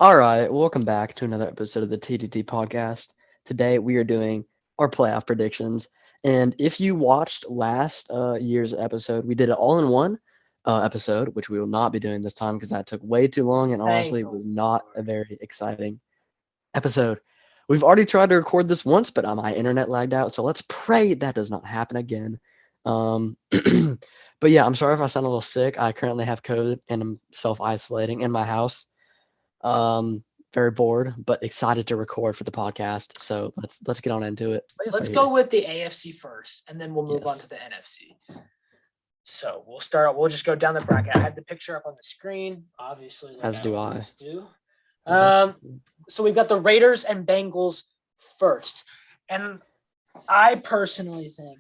All right, welcome back to another episode of the TTT podcast. Today we are doing our playoff predictions. And if you watched last year's episode, we did it all in one episode, which we will not be doing this time because that took way too long and Thank honestly the was not a Lord. very exciting episode. We've already tried to record this once, but my internet lagged out, so let's pray that does not happen again. Um, but yeah, I'm sorry if I sound a little sick. I currently have COVID and I'm self-isolating in my house. Um, Very bored, but excited to record for the podcast. So let's get on into it. Let's Right go here. with the AFC first, and then we'll move on to Yes. the NFC. So we'll start out. We'll just go down the bracket. I have the picture up on the screen, obviously, like As I do I. always do. That's So we've got the Raiders and Bengals first, and I personally think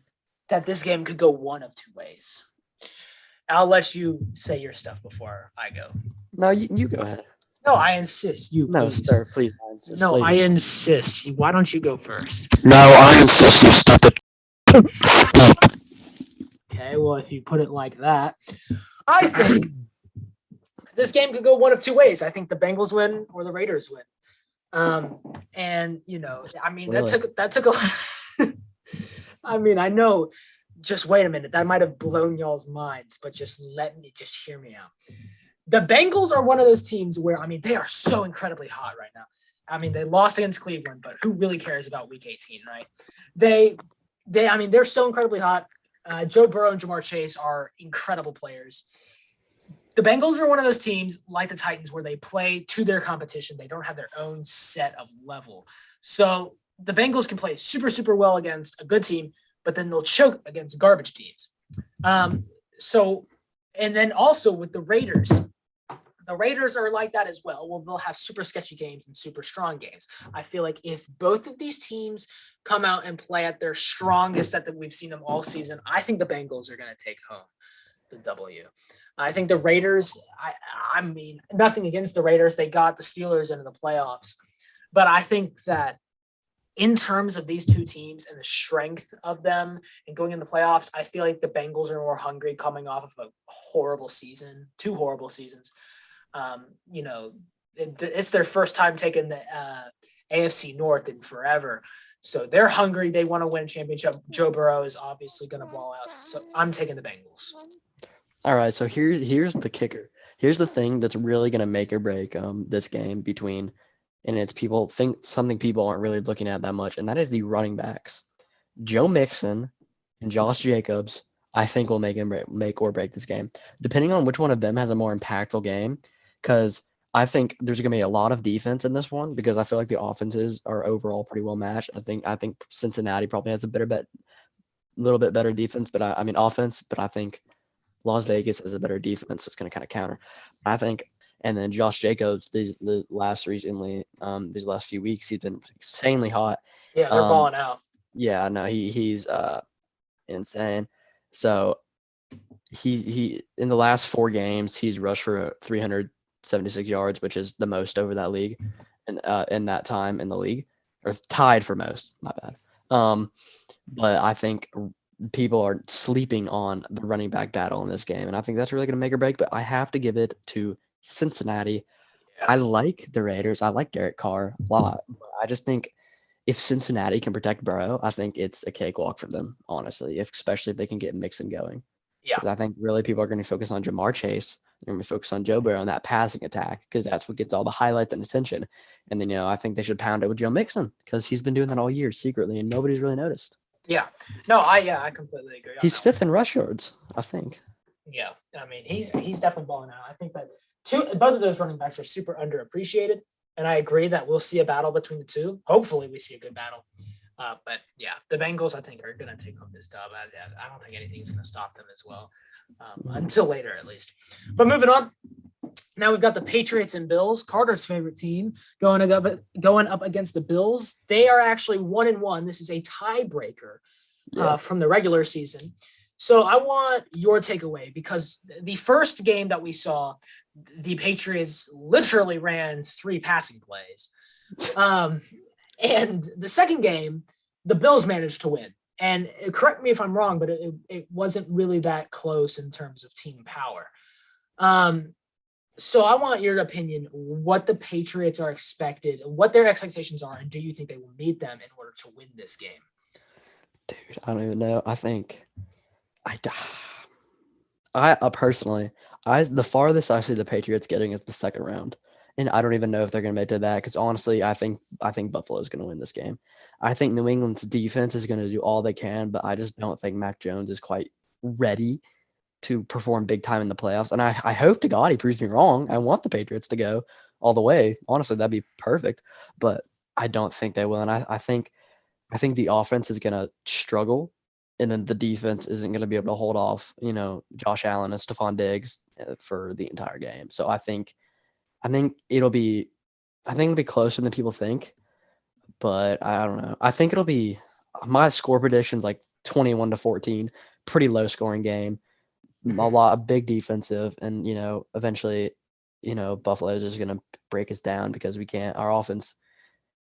that this game could go one of two ways. I'll let you say your stuff before I go. no. You go ahead. No, I insist. You No, please. sir. Please, I insist. No, I Ladies. insist. Why don't you go first? No, I insist. You stupid. Okay, well, if you put it like that, I think this game could go one of two ways. I think the Bengals win or the Raiders win. And I mean, Really? that took a. I mean, I know. Just wait a minute. That might have blown y'all's minds, but just hear me out. The Bengals are one of those teams where, I mean, they are so incredibly hot right now. I mean, they lost against Cleveland, but who really cares about Week 18, right? I mean, they're so incredibly hot. Joe Burrow and Jamar Chase are incredible players. The Bengals are one of those teams like the Titans where they play to their competition. They don't have their own set of level. So the Bengals can play super, super well against a good team, but then they'll choke against garbage teams. And then also with the Raiders are like that as well. Well, they'll have super sketchy games and super strong games. I feel like if both of these teams come out and play at their strongest that we've seen them all season, I think the Bengals are going to take home the W. I think the Raiders, I mean, nothing against the Raiders. They got the Steelers into the playoffs. But I think that in terms of these two teams and the strength of them and going in the playoffs, I feel like the Bengals are more hungry coming off of a horrible season, two horrible seasons. It's their first time taking the AFC North in forever. So they're hungry. They want to win a championship. Joe Burrow is obviously going to ball out. So I'm taking the Bengals. All right. So here's the kicker. Here's the thing that's really gonna make or break this game between, and it's people think something people aren't really looking at that much, and that is the running backs. Joe Mixon and Josh Jacobs, I think will make or break this game, depending on which one of them has a more impactful game. Because I think there's going to be a lot of defense in this one because I feel like the offenses are overall pretty well matched. I think Cincinnati probably has a little bit better defense, but I mean offense. But I think Las Vegas has a better defense, so it's going to kind of counter. But I think, and then Josh Jacobs, these last few weeks, he's been insanely hot. Yeah, they're balling out. Yeah, no, he's insane. So he in the last 4 games he's rushed for 376 yards, which is the most over that league, and in that time in the league, or tied for most. My bad. But I think people are sleeping on the running back battle in this game, and I think that's really going to make or break. But I have to give it to Cincinnati. Yeah. I like the Raiders. I like Derek Carr a lot. But I just think if Cincinnati can protect Burrow, I think it's a cakewalk for them, honestly, especially if they can get Mixon going. Yeah. 'Cause I think really people are going to focus on Jamar Chase. They're going to focus on Joe Burrow and that passing attack because that's what gets all the highlights and attention. And then, I think they should pound it with Joe Mixon because he's been doing that all year secretly and nobody's really noticed. Yeah. No, I completely agree. He's fifth in rush yards, I think. Yeah. I mean, he's definitely balling out. I think that both of those running backs are super underappreciated. And I agree that we'll see a battle between the two. Hopefully we see a good battle. But yeah, the Bengals, I think, are going to take home this dub. I don't think anything's going to stop them as well, until later at least. But moving on, now we've got the Patriots and Bills, Carter's favorite team, going up against the Bills. They are actually 1-1. This is a tiebreaker from the regular season. So I want your takeaway because the first game that we saw, the Patriots literally ran 3 passing plays. And the second game, the Bills managed to win. And correct me if I'm wrong, but it wasn't really that close in terms of team power. So I want your opinion, what the Patriots are expected, what their expectations are, and do you think they will meet them in order to win this game? Dude, I don't even know. I think I personally, the farthest I see the Patriots getting is the second round, and I don't even know if they're going to make it to that. Because honestly, I think Buffalo is going to win this game. I think New England's defense is going to do all they can, but I just don't think Mac Jones is quite ready to perform big time in the playoffs. And I hope to God he proves me wrong. I want the Patriots to go all the way. Honestly, that'd be perfect, but I don't think they will. And I think the offense is going to struggle, and then the defense isn't going to be able to hold off, Josh Allen and Stephon Diggs for the entire game. So I think it'll be, closer than people think, but I don't know. I think it'll be my score predictions like 21-14, pretty low scoring game, a big defensive, and eventually, Buffalo is just going to break us down because our offense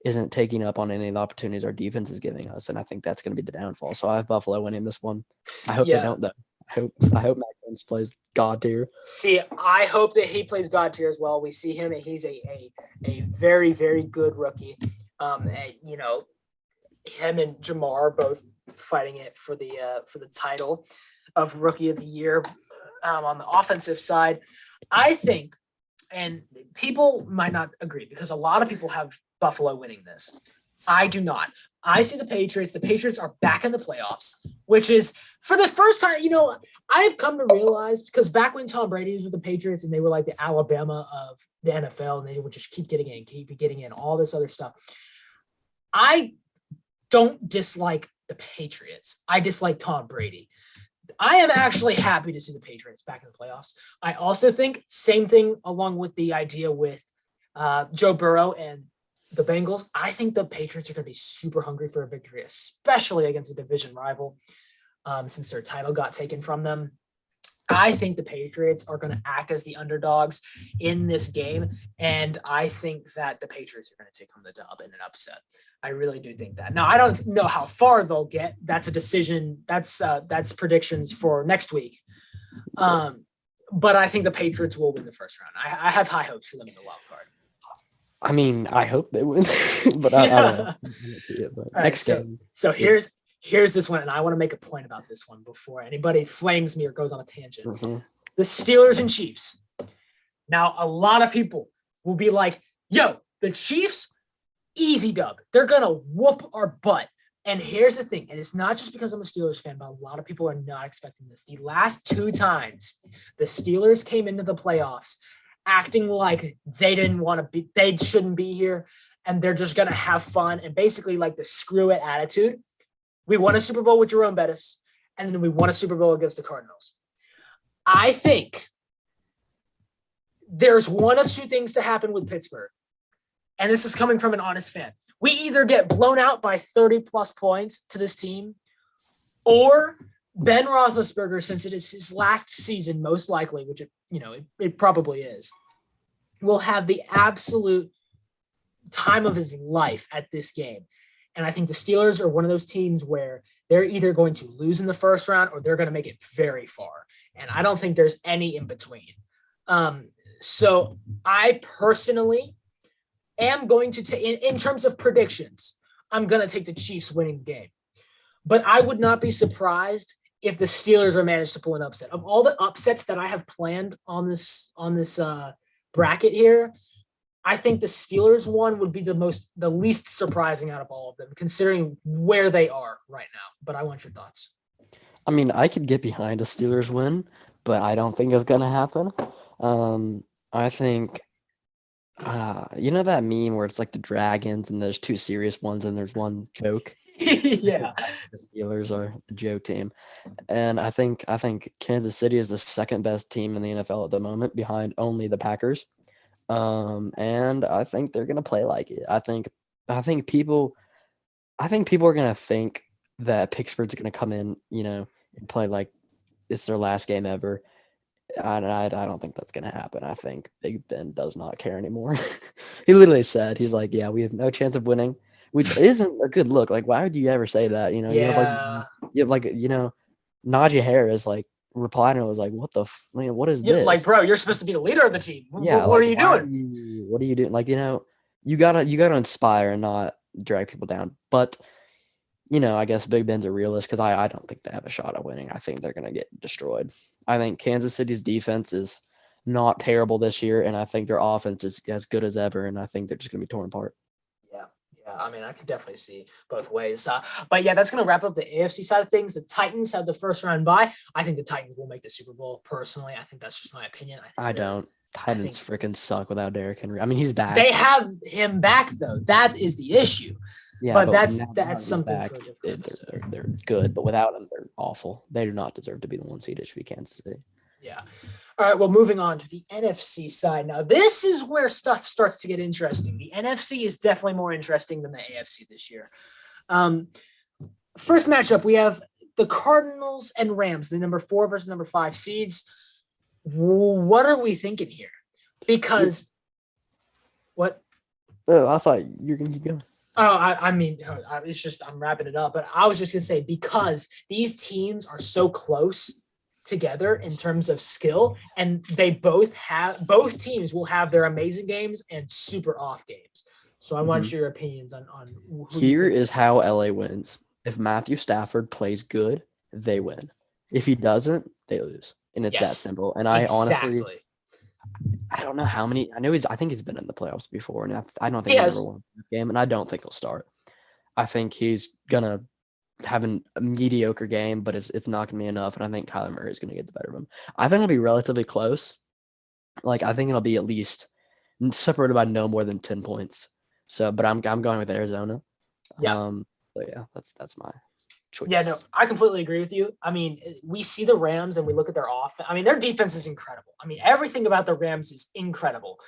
isn't taking up on any of the opportunities our defense is giving us, and I think that's going to be the downfall. So I have Buffalo winning this one. I hope they don't though. I hope Mac Jones plays God tier. See, I hope that he plays God tier as well. We see him, and he's a very, very good rookie. Him and Jamar are both fighting it for the title of Rookie of the Year. On the offensive side, I think, and people might not agree because a lot of people have Buffalo winning this. I do not. I see the Patriots. The Patriots are back in the playoffs, which is for the first time, I've come to realize, because back when Tom Brady was with the Patriots and they were like the Alabama of the NFL and they would just keep getting in, all this other stuff. I don't dislike the Patriots. I dislike Tom Brady. I am actually happy to see the Patriots back in the playoffs. I also think same thing along with the idea with Joe Burrow and the Bengals. I think the Patriots are going to be super hungry for a victory, especially against a division rival, since their title got taken from them. I think the Patriots are going to act as the underdogs in this game, and I think that the Patriots are going to take home the dub in an upset. I really do think that. Now, I don't know how far they'll get. That's a decision. That's predictions for next week. But I think the Patriots will win the first round. I have high hopes for them in the wild card. I mean, I hope they win, but I don't know. I don't see it, but next game. So here's this one, and I want to make a point about this one before anybody flames me or goes on a tangent. Mm-hmm. The Steelers and Chiefs. Now, a lot of people will be like, yo, the Chiefs, easy dub. They're going to whoop our butt. And here's the thing, and it's not just because I'm a Steelers fan, but a lot of people are not expecting this. The last two times the Steelers came into the playoffs acting like they shouldn't be here, and they're just going to have fun, and basically like the screw it attitude. We won a Super Bowl with Jerome Bettis, and then we won a Super Bowl against the Cardinals. I think there's one of two things to happen with Pittsburgh, and this is coming from an honest fan. We either get blown out by 30-plus points to this team, or Ben Roethlisberger, since it is his last season, most likely, which it probably is, will have the absolute time of his life at this game. And I think the Steelers are one of those teams where they're either going to lose in the first round or they're going to make it very far. And I don't think there's any in between. So I personally am going to in terms of predictions, I'm going to take the Chiefs winning the game. But I would not be surprised if the Steelers are managed to pull an upset. Of all the upsets that I have planned on this bracket here, I think the Steelers one would be the least surprising out of all of them, considering where they are right now. But I want your thoughts. I mean, I could get behind a Steelers win, but I don't think it's going to happen. I think, that meme where it's like the Dragons and there's two serious ones and there's one joke? Yeah. The Steelers are the joke team. And I think Kansas City is the second best team in the NFL at the moment, behind only the Packers. And I think they're gonna play like it. I think people are gonna think that Pittsburgh's gonna come in, and play like it's their last game ever. I don't think that's gonna happen. I think Big Ben does not care anymore. He literally said, he's like, yeah, we have no chance of winning, which isn't a good look. Like, why would you ever say that? Yeah. You have Najee Harris, like, replied and was like, what is Yeah, this? like, bro, you're supposed to be the leader of the team. Yeah, What like are you why doing? what are you doing? Like, you gotta inspire and not drag people down. But I guess Big Ben's a realist because I don't think they have a shot at winning. I think they're gonna get destroyed. I think Kansas City's defense is not terrible this year, and I think their offense is as good as ever, and I think they're just gonna be torn apart. Yeah. Yeah. I mean, I can definitely see both ways. But yeah, that's going to wrap up the AFC side of things. The Titans have the first round bye. I think the Titans will make the Super Bowl personally. I think that's just my opinion. I don't. Titans freaking suck without Derrick Henry. I mean, he's back. They have him back though. That is the issue. Yeah, but now that's he's something back. for a different episode. They're good, but without him, they're awful. They do not deserve to be the 1 seed. It should be Kansas City. Yeah. All right. Well, moving on to the NFC side. Now, this is where stuff starts to get interesting. The NFC is definitely more interesting than the AFC this year. First matchup, we have the Cardinals and Rams, the number 4 versus number 5 seeds. What are we thinking here? Because what? Oh, I thought you were going to keep going. Oh, I mean, it's just I'm wrapping it up. But I was just going to say, because these teams are so close together in terms of skill, and they both teams will have their amazing games and super off games. So I want your opinions on who here is how LA wins. If Matthew Stafford plays good, they win. If he doesn't, they lose. And it's that simple. And I honestly, I don't know how many. I think he's been in the playoffs before, and I don't think he's ever won a game, and I don't think he'll start. I think he's gonna have a mediocre game, but it's not gonna be enough, and I think Kyler Murray is gonna get the better of him. I think it'll be relatively close. Like, I think it'll be at least separated by no more than 10 points. So, but I'm going with Arizona. Yeah. So yeah, that's my choice. Yeah, no, I completely agree with you. I mean, we see the Rams and we look at their offense. I mean, their defense is incredible. I mean, everything about the Rams is incredible.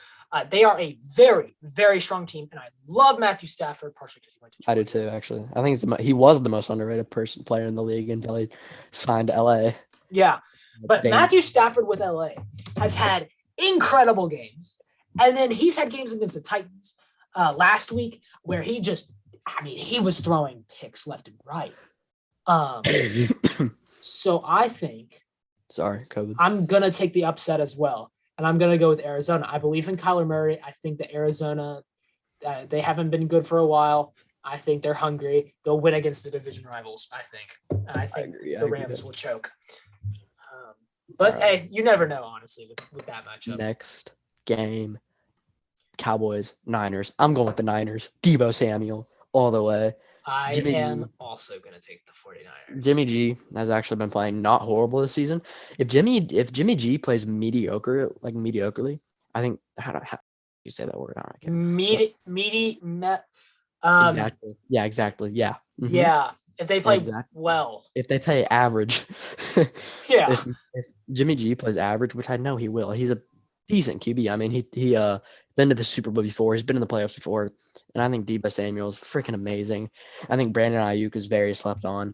They are a very, very strong team, and I love Matthew Stafford, partially because he went to Georgia. I do too, actually. I think he was the most underrated player in the league until he signed to LA. Yeah, but Matthew Stafford with LA has had incredible games, and then he's had games against the Titans last week where he was throwing picks left and right. So I think COVID. I'm gonna take the upset as well, and I'm gonna go with Arizona. I believe in Kyler Murray. I think that Arizona, they haven't been good for a while. I think they're hungry. They'll win against the division rivals. I think the Rams will choke. But hey, you never know, honestly, with that matchup. Next game, Cowboys, Niners. I'm going with the Niners. Deebo Samuel all the way. I am also going to take the 49ers. Jimmy G has actually been playing not horrible this season. If Jimmy G plays mediocrely, I think how do you say that word? I don't know. Exactly. Yeah, exactly. Yeah. Mm-hmm. Yeah. If they play well. If they play average. Yeah. If Jimmy G plays average, which I know he will. He's a decent QB. I mean, he been to the Super Bowl before. He's been in the playoffs before. And I think Deebo Samuel is freaking amazing. I think Brandon Ayuk is very slept on.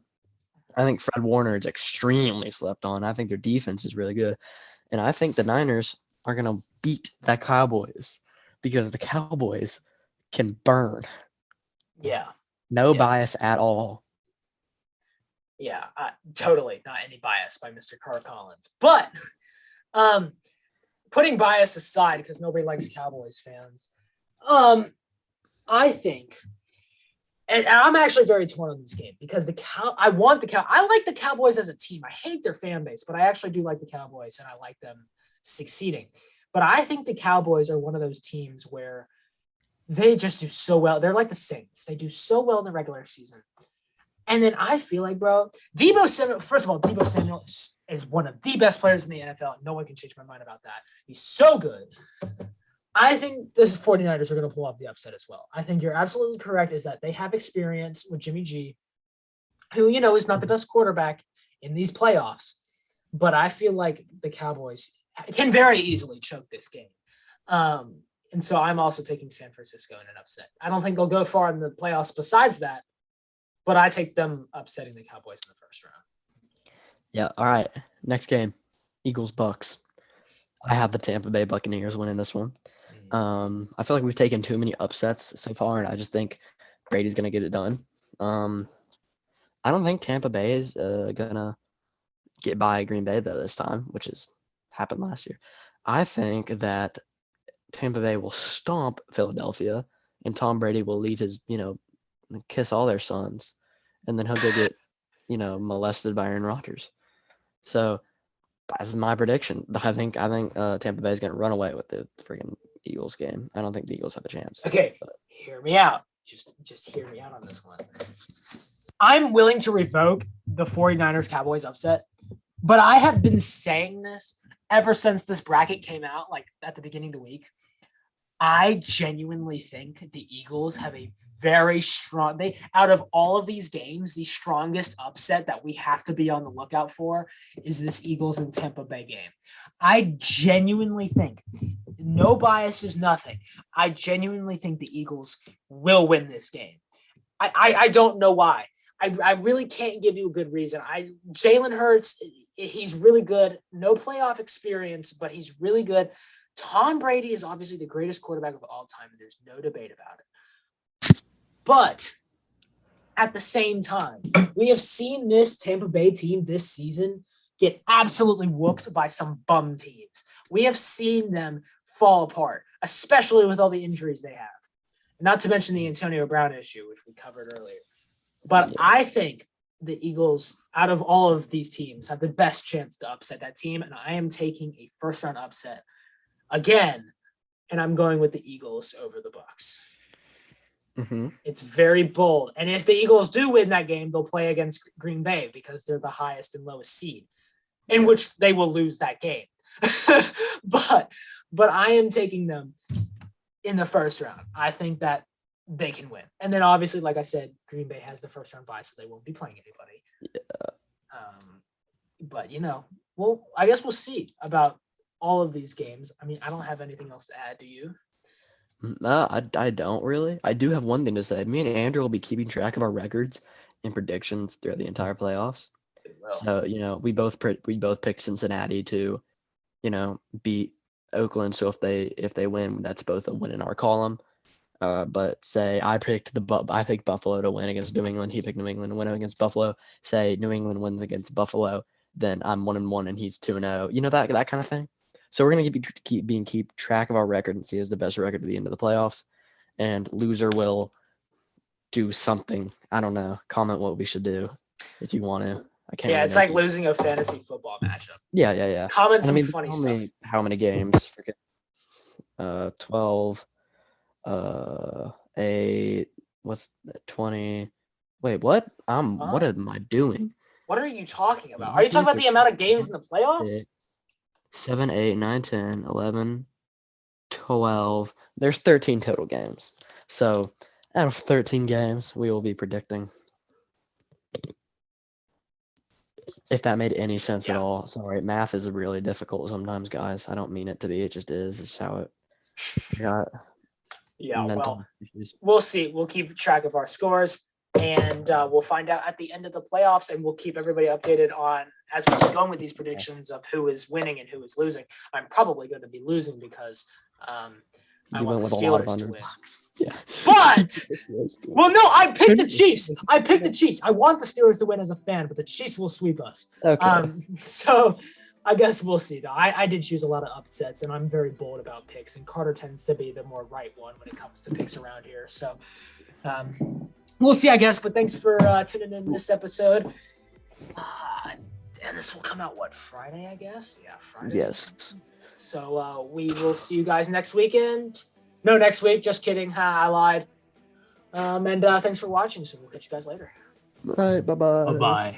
I think Fred Warner is extremely slept on. I think their defense is really good. And I think the Niners are going to beat the Cowboys because the Cowboys can burn. Yeah. No bias at all. Yeah, totally. Not any bias by Mr. Carr Collins. But putting bias aside, because nobody likes Cowboys fans, I think, and I'm actually very torn on this game because I like the Cowboys as a team. I hate their fan base, but I actually do like the Cowboys and I like them succeeding. But I think the Cowboys are one of those teams where they just do so well. They're like the Saints. They do so well in the regular season. And then I feel like, bro, Deebo Samuel is one of the best players in the NFL. No one can change my mind about that. He's so good. I think the 49ers are going to pull off the upset as well. I think you're absolutely correct is that they have experience with Jimmy G, who, is not the best quarterback in these playoffs. But I feel like the Cowboys can very easily choke this game. And so I'm also taking San Francisco in an upset. I don't think they'll go far in the playoffs besides that. But I take them upsetting the Cowboys in the first round. Yeah. All right. Next game, Eagles-Bucks. I have the Tampa Bay Buccaneers winning this one. I feel like we've taken too many upsets so far, and I just think Brady's going to get it done. I don't think Tampa Bay is going to get by Green Bay though this time, which has happened last year. I think that Tampa Bay will stomp Philadelphia, and Tom Brady will leave his, kiss all their sons, and then he'll go get, molested by Aaron Rodgers. So that's my prediction. I think Tampa Bay is going to run away with the freaking Eagles game. I don't think the Eagles have a chance. Okay, hear me out. Just hear me out on this one. I'm willing to revoke the 49ers Cowboys upset, but I have been saying this ever since this bracket came out, like at the beginning of the week. I genuinely think the Eagles have a very strong, out of all of these games, the strongest upset that we have to be on the lookout for is this Eagles and Tampa Bay game. I genuinely think, no bias is nothing. I genuinely think the Eagles will win this game. I don't know why. I really can't give you a good reason. Jalen Hurts, he's really good. No playoff experience, but he's really good. Tom Brady is obviously the greatest quarterback of all time. There's no debate about it. But at the same time, we have seen this Tampa Bay team this season get absolutely whooped by some bum teams. We have seen them fall apart, especially with all the injuries they have. Not to mention the Antonio Brown issue, which we covered earlier. But I think the Eagles, out of all of these teams, have the best chance to upset that team, and I am taking a first-round upset again, and I'm going with the Eagles over the Bucs. Mm-hmm. It's very bold. And if the Eagles do win that game, they'll play against Green Bay because they're the highest and lowest seed, in which they will lose that game. But I am taking them in the first round. I think that they can win. And then obviously, like I said, Green Bay has the first round bye, so they won't be playing anybody. Yeah. But, I guess we'll see about all of these games. I mean, I don't have anything else to add. Do you? No, I don't really. I do have one thing to say. Me and Andrew will be keeping track of our records and predictions throughout the entire playoffs. So, we both picked Cincinnati to, beat Oakland. So if they win, that's both a win in our column. But say I picked Buffalo to win against New England. He picked New England to win against Buffalo. Say New England wins against Buffalo, then I'm 1-1 and he's 2-0. That kind of thing. So we're gonna keep track of our record and see who's the best record at the end of the playoffs. And loser will do something. I don't know. Comment what we should do if you want to. I can't. Yeah, it's like losing a fantasy football matchup. Yeah. Comment some funny stuff. How many games? 12. 8. What's that? 20. Wait, what? What am I doing? What are you talking about? Are you talking about the amount of games in the playoffs? 7, 8, 9, 10, 11, 12. There's 13 total games. So out of 13 games, we will be predicting. If that made any sense at all. Sorry, math is really difficult sometimes, guys. I don't mean it to be. It just is. It's how it got. Yeah, well, we'll see. We'll keep track of our scores, and we'll find out at the end of the playoffs, and we'll keep everybody updated on as we keep going with these predictions of who is winning and who is losing. I'm probably going to be losing because I want the Steelers to win. Yeah. But, well, no, I picked the Chiefs. I want the Steelers to win as a fan, but the Chiefs will sweep us. Okay. So I guess we'll see, though. I did choose a lot of upsets, and I'm very bold about picks, and Carter tends to be the more right one when it comes to picks around here. So we'll see, I guess. But thanks for tuning in this episode. And this will come out, Friday, I guess? Yeah, Friday. Yes. So we will see you guys next weekend. No, next week. Just kidding. I lied. And thanks for watching. So we'll catch you guys later. All right. Bye-bye. Bye-bye.